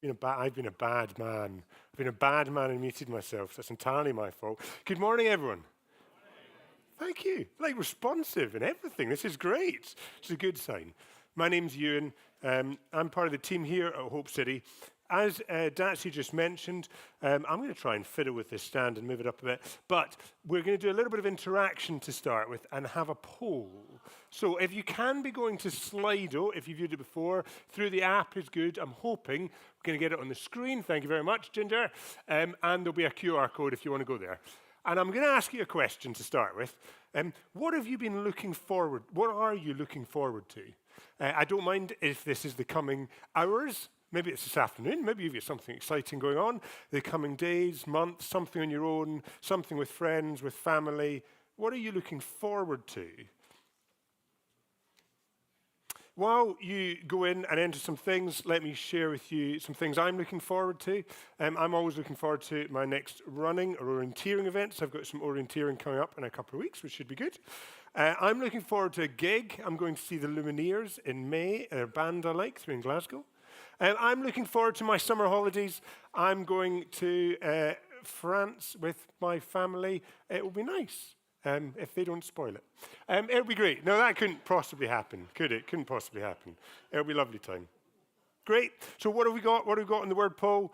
I've been a bad man. I've been a bad man and muted myself. That's entirely my fault. Good morning, everyone. Thank you. Like responsive and everything. This is great. It's a good sign. My name's Ewan. I'm part of the team here at Hope City. As Datsy just mentioned, I'm going to try and fiddle with this stand and move it up a bit. But we're going to do a little bit of interaction to start with and have a poll. So if you can be going to Slido, if you've viewed it before, through the app is good. I'm hoping we're going to get it on the screen. Thank you very much, Ginger. And there'll be a QR code if you want to go there. And I'm going to ask you a question to start with. What have you been looking forward? What are you looking forward to? I don't mind if this is the coming hours. Maybe it's this afternoon. Maybe you've got something exciting going on. The coming days, months, something on your own, something with friends, with family. What are you looking forward to? While you go in and enter some things, let me share with you some things I'm looking forward to. I'm always looking forward to my next running or orienteering events. I've got some orienteering coming up in a couple of weeks, which should be good. I'm looking forward to a gig. I'm going to see the Lumineers in May, a band I like, through in Glasgow. I'm looking forward to my summer holidays. I'm going to France with my family. It will be nice. If they don't spoil it. It'll be great. No, that couldn't possibly happen, could it? Couldn't possibly happen. It'll be a lovely time. Great. So what have we got? What have we got in the word poll?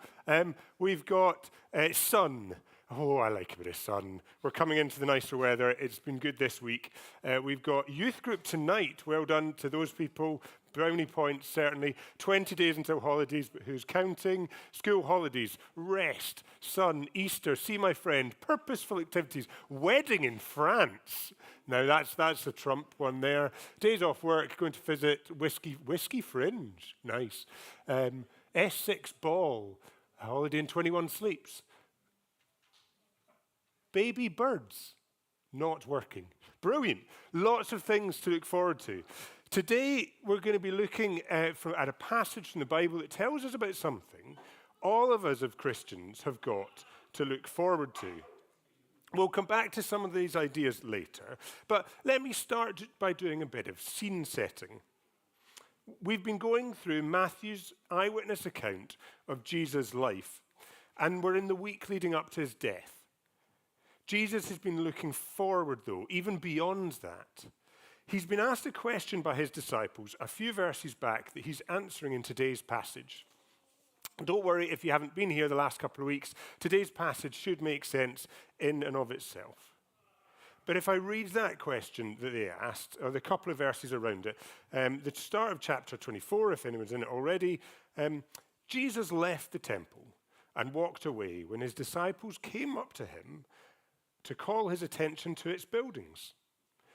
We've got sun. Oh, I like a bit of sun. We're coming into the nicer weather. It's been good this week. We've got youth group tonight. Well done to those people. Brownie points, certainly. 20 days until holidays, but who's counting? School holidays, rest, sun, Easter, see my friend, purposeful activities, wedding in France. Now, that's a Trump one there. Days off work, going to visit Whiskey Fringe, nice. S6 ball, a holiday in 21 sleeps. Baby birds, not working. Brilliant. Lots of things to look forward to. Today, we're going to be looking at a passage from the Bible that tells us about something all of us as Christians have got to look forward to. We'll come back to some of these ideas later, but let me start by doing a bit of scene setting. We've been going through Matthew's eyewitness account of Jesus' life, and we're in the week leading up to his death. Jesus has been looking forward, though, even beyond that. He's been asked a question by his disciples a few verses back that he's answering in today's passage. Don't worry if you haven't been here the last couple of weeks. Today's passage should make sense in and of itself. But if I read that question that they asked, or the couple of verses around it, the start of chapter 24, if anyone's in it already, Jesus left the temple and walked away when his disciples came up to him to call his attention to its buildings.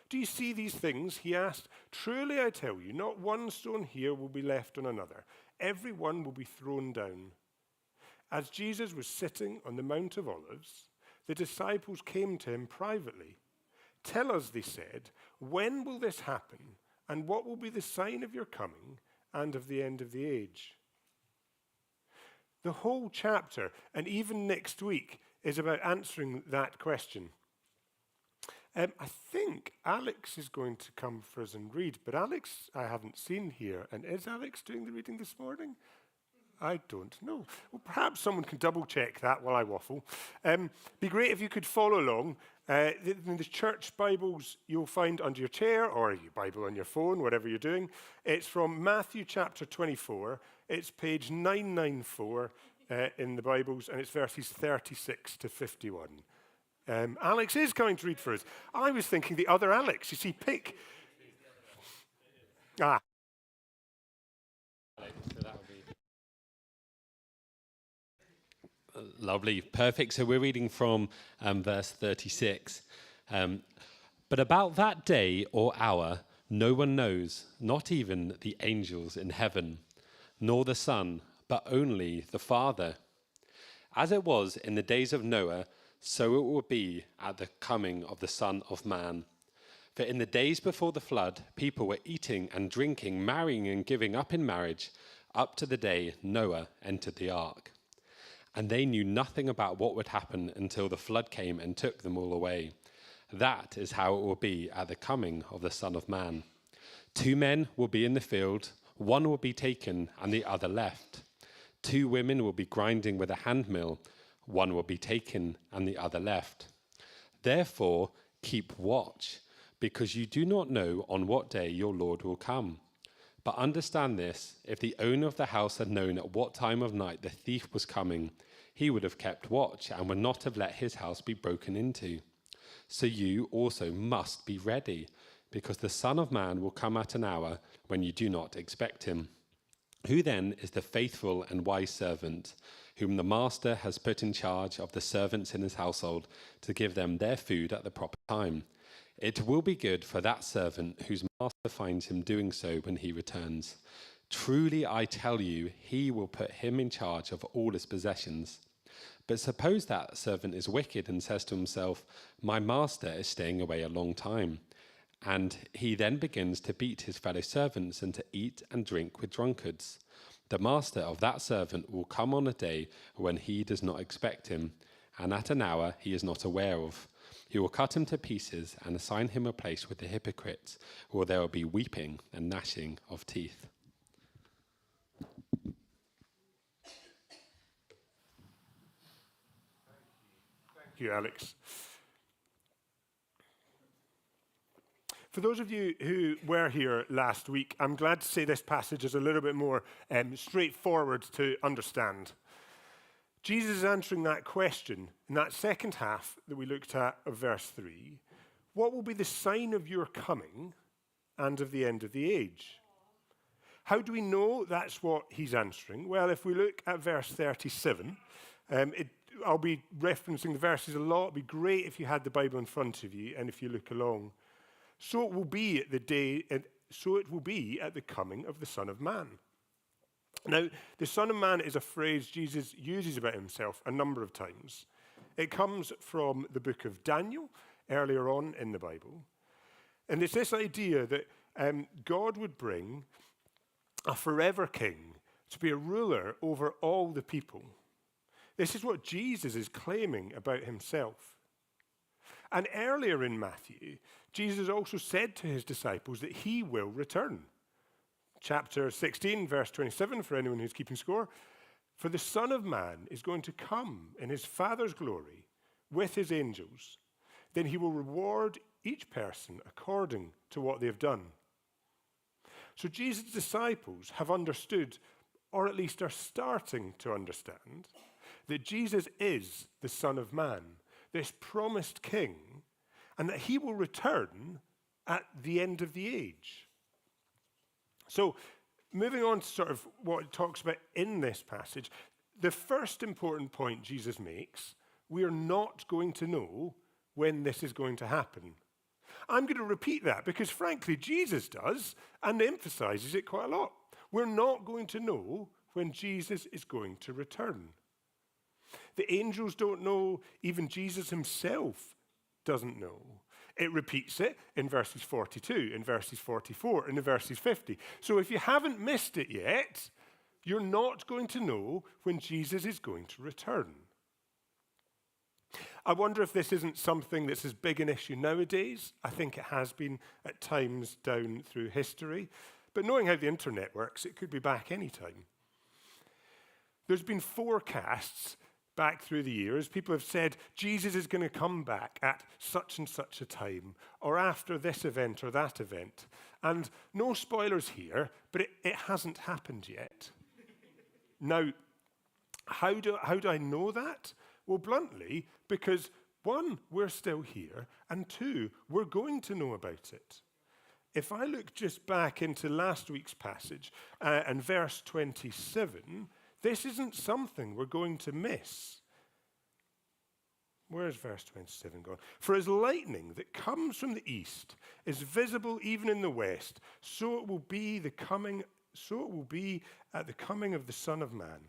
Do you see these things? He asked. Truly I tell you, not one stone here will be left on another. Every one will be thrown down. As Jesus was sitting on the Mount of Olives, the disciples came to him privately. Tell us, they said, when will this happen? And what will be the sign of your coming and of the end of the age? The whole chapter, and even next week, is about answering that question. I think Alex is going to come for us and read, but Alex I haven't seen here. And is Alex doing the reading this morning? I don't know. Well, perhaps someone can double check that while I waffle. Be great if you could follow along. In the church Bibles you'll find under your chair, or your Bible on your phone, whatever you're doing. It's from Matthew chapter 24. It's page 994 in the Bibles, and it's verses 36 to 51. Alex is coming to read for us. I was thinking the other Alex. You see, pick. Lovely, perfect. So we're reading from verse 36. But about that day or hour, no one knows, not even the angels in heaven, nor the Son, but only the Father. As it was in the days of Noah, so it will be at the coming of the Son of Man. For in the days before the flood, people were eating and drinking, marrying and giving up in marriage, up to the day Noah entered the ark. And they knew nothing about what would happen until the flood came and took them all away. That is how it will be at the coming of the Son of Man. 2 men will be in the field, one will be taken and the other left. 2 women will be grinding with a handmill, one will be taken and the other left. Therefore, keep watch, because you do not know on what day your Lord will come. But understand this, if the owner of the house had known at what time of night the thief was coming, he would have kept watch and would not have let his house be broken into. So you also must be ready, because the Son of Man will come at an hour when you do not expect him. Who then is the faithful and wise servant, whom the master has put in charge of the servants in his household to give them their food at the proper time? It will be good for that servant whose master finds him doing so when he returns. Truly, I tell you, he will put him in charge of all his possessions. But suppose that servant is wicked and says to himself, my master is staying away a long time. And he then begins to beat his fellow servants and to eat and drink with drunkards. The master of that servant will come on a day when he does not expect him, and at an hour he is not aware of. He will cut him to pieces and assign him a place with the hypocrites, where there will be weeping and gnashing of teeth. Thank you, Alex. For those of you who were here last week, I'm glad to say this passage is a little bit more straightforward to understand. Jesus is answering that question in that second half that we looked at of verse 3. What will be the sign of your coming and of the end of the age? How do we know that's what he's answering? Well, if we look at verse 37, I'll be referencing the verses a lot. It'd be great if you had the Bible in front of you and if you look along. So it will be at the coming of the Son of Man. Now, the Son of Man is a phrase Jesus uses about himself a number of times. It comes from the book of Daniel, earlier on in the Bible. And it's this idea that God would bring a forever king to be a ruler over all the people. This is what Jesus is claiming about himself. And earlier in Matthew, Jesus also said to his disciples that he will return. Chapter 16, verse 27, for anyone who's keeping score. For the Son of Man is going to come in his Father's glory with his angels. Then he will reward each person according to what they have done. So Jesus' disciples have understood, or at least are starting to understand, that Jesus is the Son of Man, this promised king, and that he will return at the end of the age. So, moving on to sort of what it talks about in this passage, the first important point Jesus makes, we are not going to know when this is going to happen. I'm going to repeat that because, frankly, Jesus does and emphasizes it quite a lot. We're not going to know when Jesus is going to return. The angels don't know, even Jesus himself doesn't know. It repeats it in verses 42, in verses 44, and in verses 50. So if you haven't missed it yet, you're not going to know when Jesus is going to return. I wonder if this isn't something that's as big an issue nowadays. I think it has been at times down through history. But knowing how the internet works, it could be back any time. There's been forecasts back through the years. People have said, Jesus is going to come back at such and such a time, or after this event or that event. And no spoilers here, but it hasn't happened yet. Now, how do I know that? Well, bluntly, because one, we're still here, and two, we're going to know about it. If I look just back into last week's passage and verse 27, this isn't something we're going to miss. Where's verse 27 gone? For as lightning that comes from the east is visible even in the west, so it will be at the coming of the Son of Man.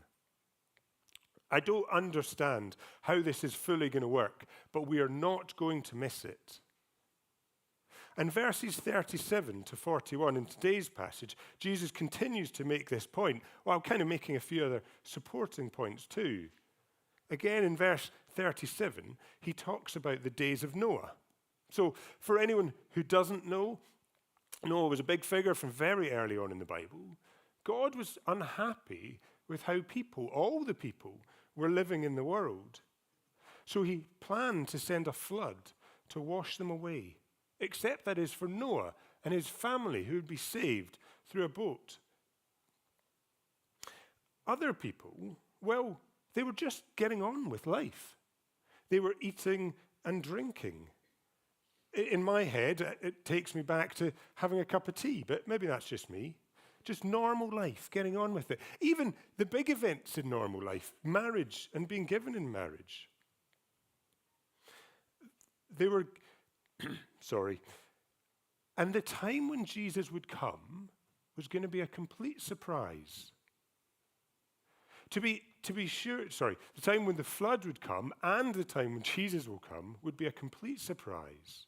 I don't understand how this is fully going to work, but we are not going to miss it. And verses 37 to 41 in today's passage, Jesus continues to make this point, while kind of making a few other supporting points too. Again, in verse 37, he talks about the days of Noah. So for anyone who doesn't know, Noah was a big figure from very early on in the Bible. God was unhappy with how people, all the people, were living in the world. So he planned to send a flood to wash them away, except that is for Noah and his family who would be saved through a boat. Other people, well, they were just getting on with life. They were eating and drinking. In my head, it takes me back to having a cup of tea, but maybe that's just me. Just normal life, getting on with it. Even the big events in normal life, marriage and being given in marriage. They were, and the time when Jesus would come was going to be a complete surprise. To be sure, the time when the flood would come and the time when Jesus will come would be a complete surprise.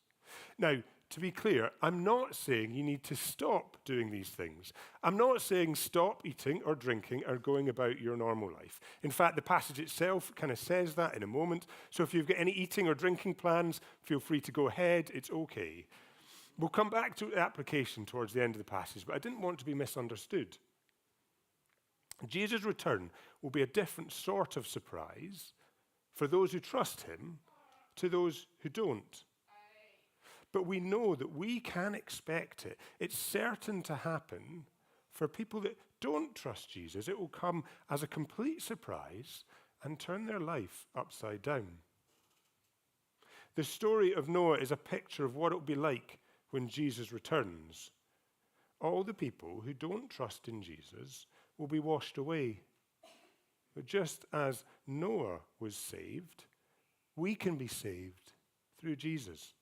Now, to be clear, I'm not saying you need to stop doing these things. I'm not saying stop eating or drinking or going about your normal life. In fact, the passage itself kind of says that in a moment. So if you've got any eating or drinking plans, feel free to go ahead. It's okay. We'll come back to the application towards the end of the passage, but I didn't want to be misunderstood. Jesus' return will be a different sort of surprise for those who trust him to those who don't. But we know that we can expect it. It's certain to happen for people that don't trust Jesus. It will come as a complete surprise and turn their life upside down. The story of Noah is a picture of what it will be like when Jesus returns. All the people who don't trust in Jesus will be washed away. But just as Noah was saved, we can be saved through Jesus.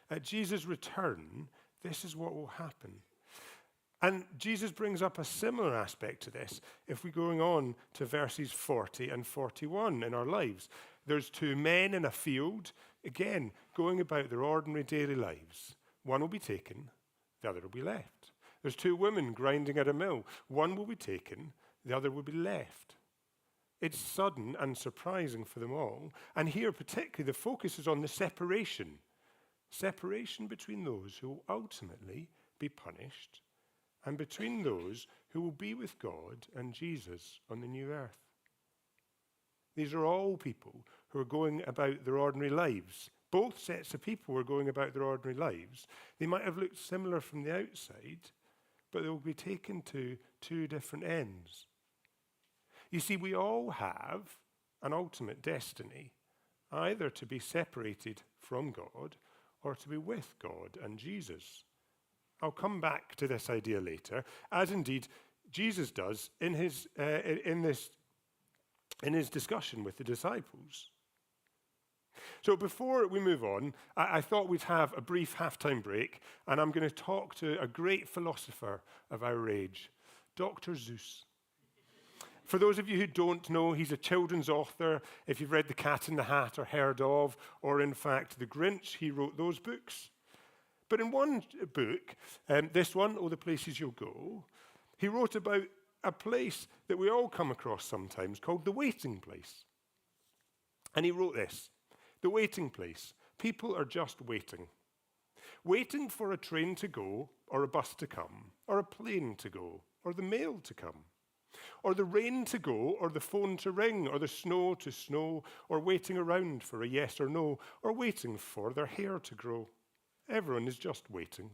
At Jesus' return, this is what will happen. And Jesus brings up a similar aspect to this if we're going on to verses 40 and 41 in our lives. There's two men in a field, again, going about their ordinary daily lives. One will be taken, the other will be left. There's two women grinding at a mill. One will be taken, the other will be left. It's sudden and surprising for them all. And here particularly the focus is on the separation between those who will ultimately be punished and between those who will be with God and Jesus on the new earth. These are all people who are going about their ordinary lives. Both sets of people were going about their ordinary lives. They might have looked similar from the outside, but they will be taken to two different ends. You see, we all have an ultimate destiny, either to be separated from God or to be with God and Jesus. I'll come back to this idea later, as indeed Jesus does in his discussion with the disciples. So before we move on, I thought we'd have a brief halftime break, and I'm going to talk to a great philosopher of our age, Dr. Seuss. For those of you who don't know, he's a children's author. If you've read The Cat in the Hat or heard of, or in fact The Grinch, he wrote those books. But in one book, this one, Oh, the Places You'll Go, he wrote about a place that we all come across sometimes called the waiting place. And he wrote this: the waiting place. People are just waiting. Waiting for a train to go, or a bus to come, or a plane to go, or the mail to come, or the rain to go, or the phone to ring, or the snow to snow, or waiting around for a yes or no, or waiting for their hair to grow. Everyone is just waiting.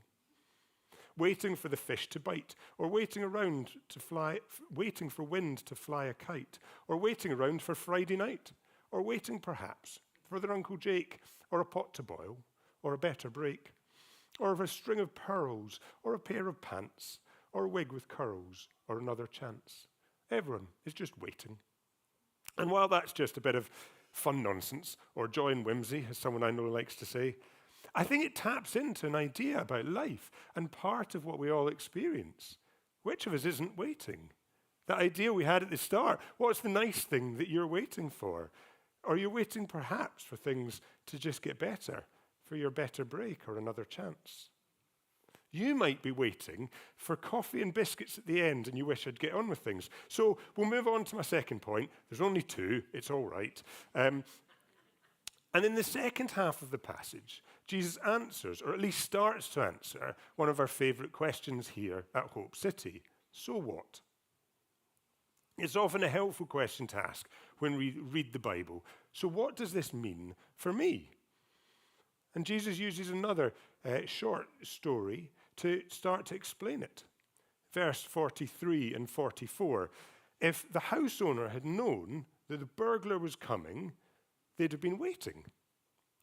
Waiting for the fish to bite, or waiting around to fly, waiting for wind to fly a kite, or waiting around for Friday night, or waiting perhaps for their Uncle Jake, or a pot to boil, or a better break, or for a string of pearls, or a pair of pants, or a wig with curls, or another chance. Everyone is just waiting. And while that's just a bit of fun nonsense, or joy and whimsy, as someone I know likes to say, I think it taps into an idea about life and part of what we all experience. Which of us isn't waiting? That idea we had at the start. What's the nice thing that you're waiting for? Or you're waiting perhaps for things to just get better, for your better break or another chance. You might be waiting for coffee and biscuits at the end and you wish I'd get on with things. So we'll move on to my second point. There's only two, it's all right. And in the second half of the passage, Jesus answers, or at least starts to answer, one of our favourite questions here at Hope City. So what? It's often a helpful question to ask when we read the Bible. So what does this mean for me? And Jesus uses another short story to start to explain it. Verse 43 and 44. If the house owner had known that the burglar was coming, they'd have been waiting.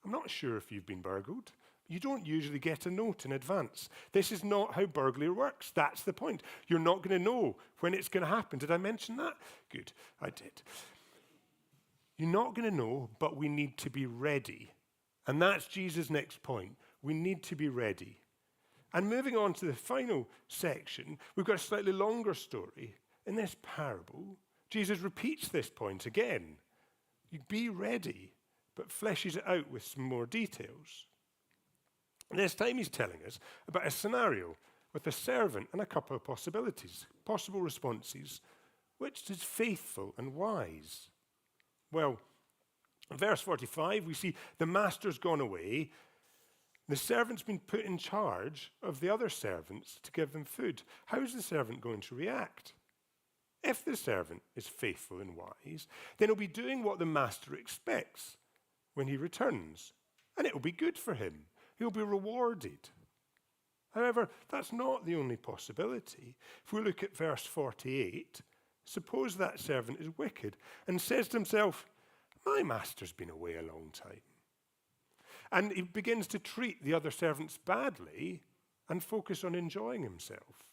I'm not sure if you've been burgled. You don't usually get a note in advance. This is not how burglary works. That's the point. You're not going to know when it's going to happen. Did I mention that? Good, I did. You're not going to know, but we need to be ready. And that's Jesus' next point. We need to be ready. And moving on to the final section, we've got a slightly longer story. In this parable, Jesus repeats this point again. You be ready, but fleshes it out with some more details. And this time he's telling us about a scenario with a servant and a couple of possibilities, possible responses. Which is faithful and wise? Well, in verse 45, we see the master's gone away. The servant's been put in charge of the other servants to give them food. How's the servant going to react? If the servant is faithful and wise, then he'll be doing what the master expects when he returns, and it will be good for him. He'll be rewarded. However, that's not the only possibility. If we look at verse 48, suppose that servant is wicked and says to himself, my master's been away a long time. And he begins to treat the other servants badly and focus on enjoying himself.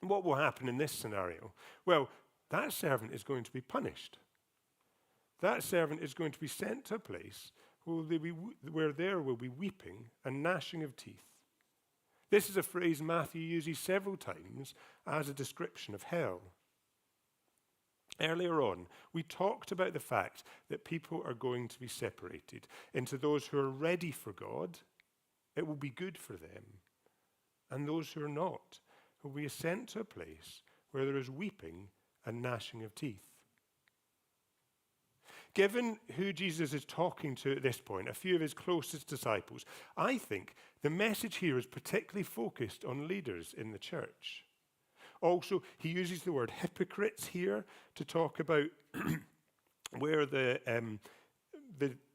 And what will happen in this scenario? Well, that servant is going to be punished. That servant is going to be sent to a place where there will be weeping and gnashing of teeth. This is a phrase Matthew uses several times as a description of hell. Earlier on, we talked about the fact that people are going to be separated into those who are ready for God. It will be good for them. And those who are not will be sent to a place where there is weeping and gnashing of teeth. Given who Jesus is talking to at this point, a few of his closest disciples, I think the message here is particularly focused on leaders in the church. Also, he uses the word hypocrites here to talk about where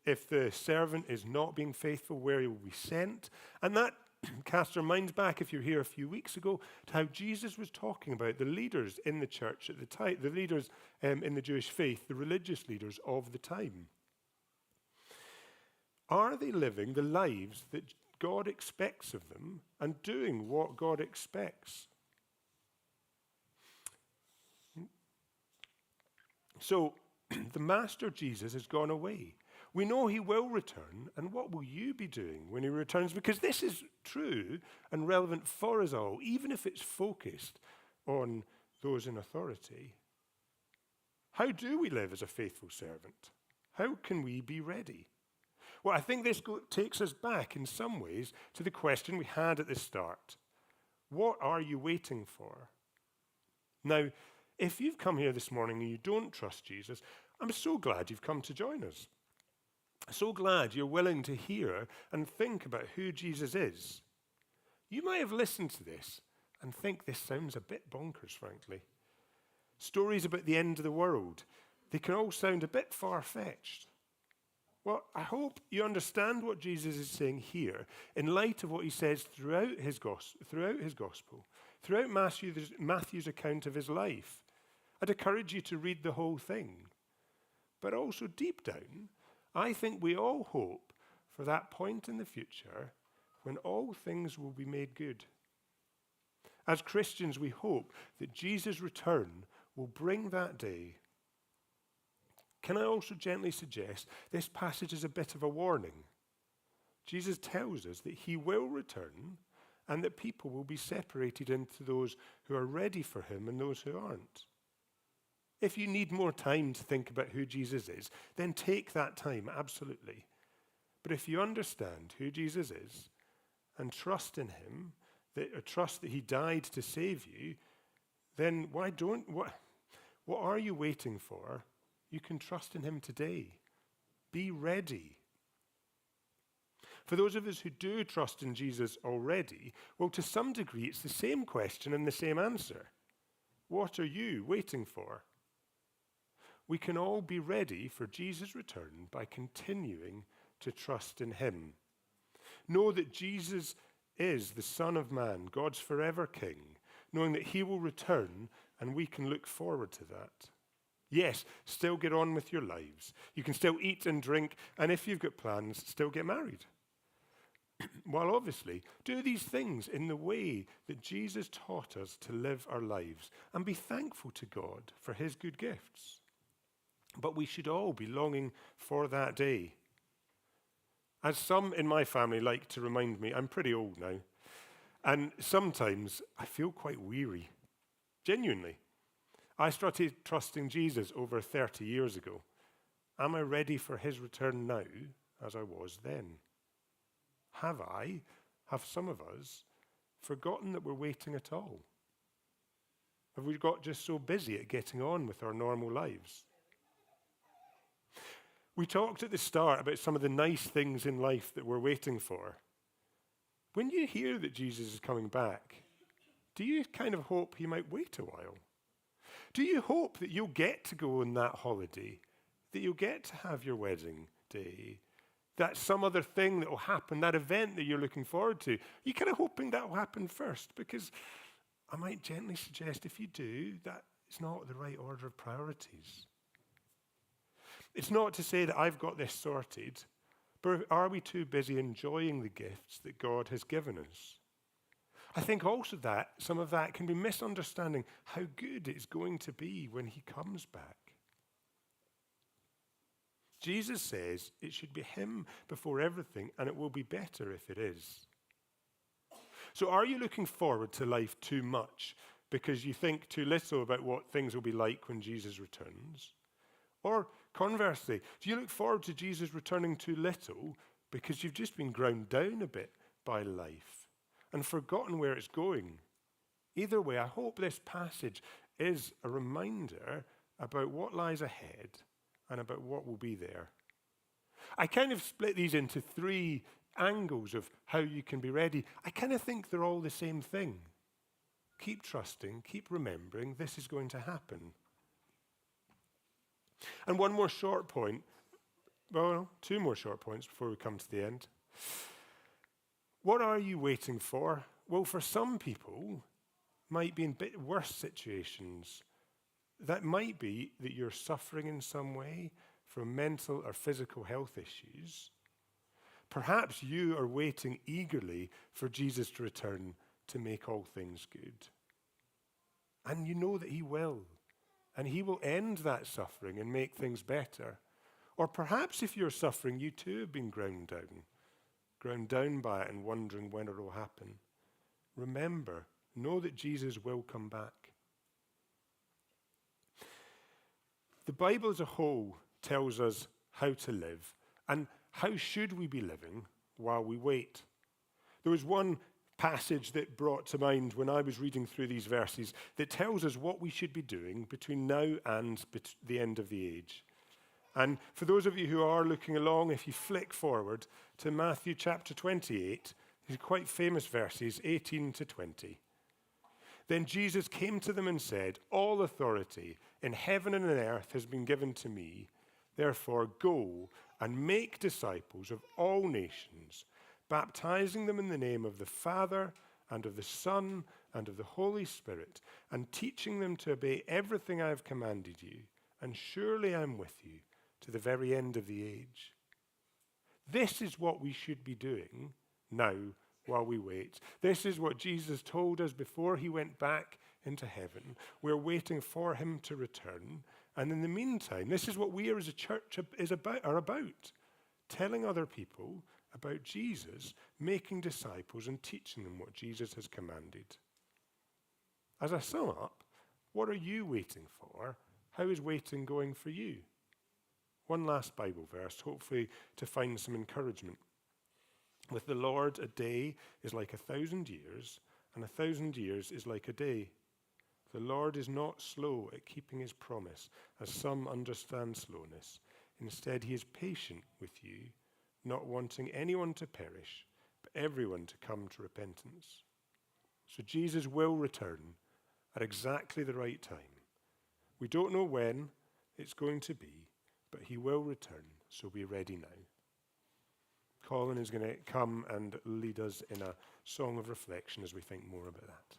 if the servant is not being faithful, where he will be sent. And that casts our minds back, if you're here a few weeks ago, to how Jesus was talking about the leaders in the church at the time, the leaders in the Jewish faith, the religious leaders of the time. Are they living the lives that God expects of them and doing what God expects? So, the Master Jesus has gone away. We know he will return, and what will you be doing when he returns? Because this is true and relevant for us all, even if it's focused on those in authority. How do we live as a faithful servant? How can we be ready? Well, I think this takes us back in some ways to the question we had at the start. What are you waiting for? Now, if you've come here this morning and you don't trust Jesus, I'm so glad you've come to join us. So glad you're willing to hear and think about who Jesus is. You might have listened to this and think this sounds a bit bonkers, frankly. Stories about the end of the world, they can all sound a bit far-fetched. Well, I hope you understand what Jesus is saying here in light of what he says throughout his gospel, throughout Matthew's account of his life. I'd encourage you to read the whole thing. But also deep down, I think we all hope for that point in the future when all things will be made good. As Christians, we hope that Jesus' return will bring that day. Can I also gently suggest this passage is a bit of a warning? Jesus tells us that he will return and that people will be separated into those who are ready for him and those who aren't. If you need more time to think about who Jesus is, then take that time, absolutely. But if you understand who Jesus is and trust in him, trust that he died to save you, then what are you waiting for? You can trust in him today. Be ready. For those of us who do trust in Jesus already, well, to some degree, it's the same question and the same answer. What are you waiting for? We can all be ready for Jesus' return by continuing to trust in him. Know that Jesus is the Son of Man, God's forever King, knowing that he will return and we can look forward to that. Yes, still get on with your lives. You can still eat and drink, and if you've got plans, still get married. While obviously, do these things in the way that Jesus taught us to live our lives and be thankful to God for his good gifts. But we should all be longing for that day. As some in my family like to remind me, I'm pretty old now, and sometimes I feel quite weary. Genuinely. I started trusting Jesus over 30 years ago. Am I ready for his return now as I was then? Have some of us, forgotten that we're waiting at all? Have we got just so busy at getting on with our normal lives? We talked at the start about some of the nice things in life that we're waiting for. When you hear that Jesus is coming back, do you kind of hope he might wait a while? Do you hope that you'll get to go on that holiday, that you'll get to have your wedding day, that some other thing that will happen, that event that you're looking forward to? You're kind of hoping that will happen first, because I might gently suggest if you do, that it's not the right order of priorities. It's not to say that I've got this sorted, but are we too busy enjoying the gifts that God has given us? I think also that some of that can be misunderstanding how good it's going to be when he comes back. Jesus says it should be him before everything, and it will be better if it is. So are you looking forward to life too much because you think too little about what things will be like when Jesus returns? Or conversely, do you look forward to Jesus returning too little because you've just been ground down a bit by life and forgotten where it's going? Either way, I hope this passage is a reminder about what lies ahead and about what will be there. I kind of split these into three angles of how you can be ready. I kind of think they're all the same thing. Keep trusting, keep remembering this is going to happen. And one more short point, well, two more short points before we come to the end. What are you waiting for? Well, for some people, might be in a bit worse situations. That might be that you're suffering in some way from mental or physical health issues. Perhaps you are waiting eagerly for Jesus to return to make all things good. And you know that he will. And he will end that suffering and make things better. Or perhaps if you're suffering, you too have been ground down by it and wondering when it will happen. Remember, know that Jesus will come back. The Bible as a whole tells us how to live and how should we be living while we wait. There was one passage that brought to mind when I was reading through these verses that tells us what we should be doing between now and the end of the age. And for those of you who are looking along, if you flick forward to Matthew chapter 28, these quite famous verses, 18 to 20. Then Jesus came to them and said, "All authority in heaven and on earth has been given to me. Therefore go and make disciples of all nations, baptizing them in the name of the Father and of the Son and of the Holy Spirit, and teaching them to obey everything I have commanded you. And surely I'm with you to the very end of the age." This is what we should be doing now while we wait. This is what Jesus told us before he went back into heaven. We're waiting for him to return. And in the meantime, this is what we as a church are about. Telling other people about Jesus, making disciples and teaching them what Jesus has commanded. As I sum up, what are you waiting for? How is waiting going for you? One last Bible verse, hopefully to find some encouragement. With the Lord, a day is like 1,000 years, and 1,000 years is like a day. The Lord is not slow at keeping his promise, as some understand slowness. Instead, he is patient with you, not wanting anyone to perish, but everyone to come to repentance. So Jesus will return, at exactly the right time. We don't know when it's going to be, but he will return, so be ready now. Colin is going to come and lead us in a song of reflection as we think more about that.